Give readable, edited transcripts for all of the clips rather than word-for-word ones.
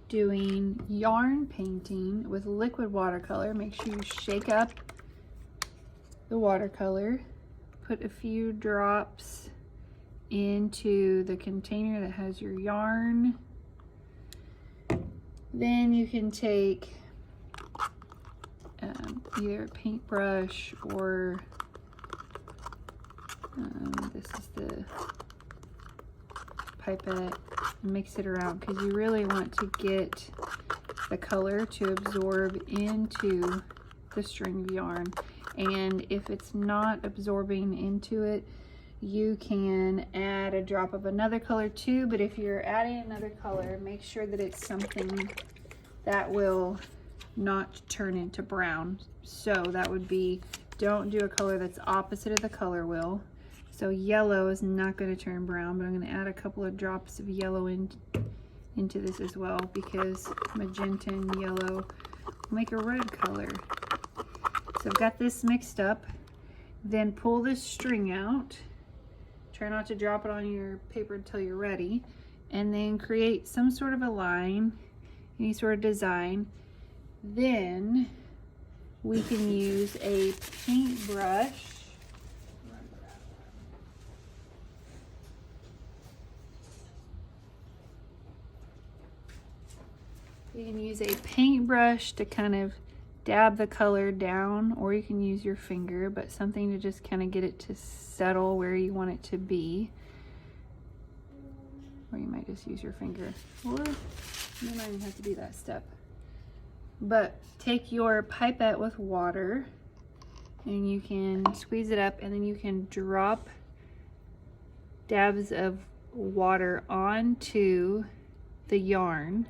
doing yarn painting with liquid watercolor. Make sure you shake up the watercolor, put a few drops into the container that has your yarn. Then you can take either a paintbrush or this is the pipette, and mix it around because you really want to get the color to absorb into the string of yarn. And if it's not absorbing into it, you can add a drop of another color too, but if you're adding another color, make sure that it's something that will not turn into brown. So that would be, don't do a color that's opposite of the color wheel. So yellow is not going to turn brown, but I'm going to add a couple of drops of yellow into this as well, because magenta and yellow make a red color. So I've got this mixed up. Then pull this string out. Try not to drop it on your paper until you're ready. And then create some sort of a line, any sort of design. Then we can use a paintbrush. You can use a paintbrush to kind of dab the color down, or you can use your finger, but something to just kind of get it to settle where you want it to be. Or you might just use your finger, or you might even have to do that step. But take your pipette with water and you can squeeze it up, and then you can drop dabs of water onto the yarn,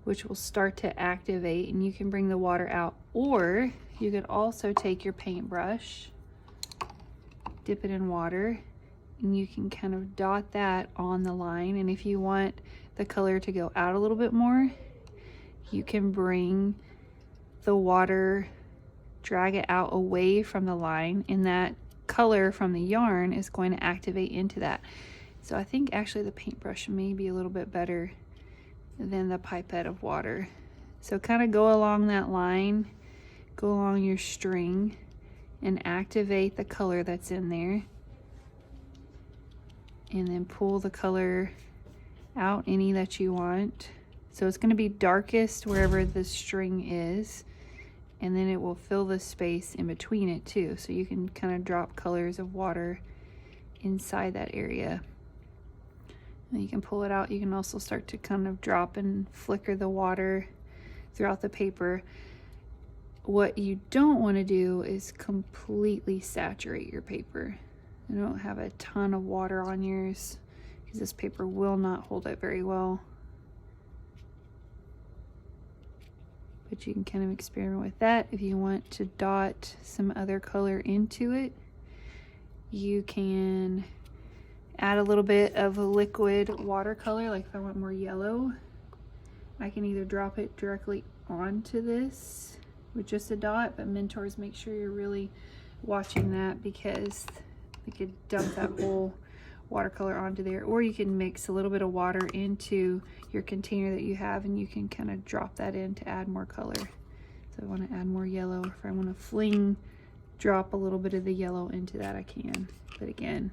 which will start to activate, and you can bring the water out. Or you could also take your paintbrush, dip it in water, and you can kind of dot that on the line. And if you want the color to go out a little bit more, you can bring the water, drag it out away from the line, and that color from the yarn is going to activate into that. So I think actually the paintbrush may be a little bit better than the pipette of water. So kind of go along that line, go along your string, and activate the color that's in there, and then pull the color out, any that you want. So it's going to be darkest wherever the string is, and then it will fill the space in between it too, so you can kind of drop colors of water inside that area. And you can pull it out. You can also start to kind of drop and flicker the water throughout the paper. What you don't want to do is completely saturate your paper. You don't have a ton of water on yours, because this paper will not hold it very well. But you can kind of experiment with that. If you want to dot some other color into it, you can add a little bit of a liquid watercolor. Like if I want more yellow, I can either drop it directly onto this with just a dot, but mentors, make sure you're really watching that, because they could dump that whole watercolor onto there. Or you can mix a little bit of water into your container that you have, and you can kind of drop that in to add more color. So I want to add more yellow. If I want to drop a little bit of the yellow into that, I can. But again,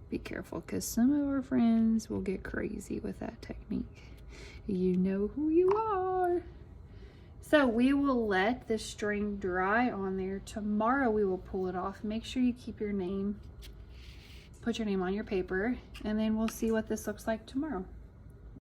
be careful, because some of our friends will get crazy with that technique. You know who you are. So we will let the string dry on there. Tomorrow we will pull it off. Make sure you keep your name, put your name on your paper, and then we'll see what this looks like tomorrow.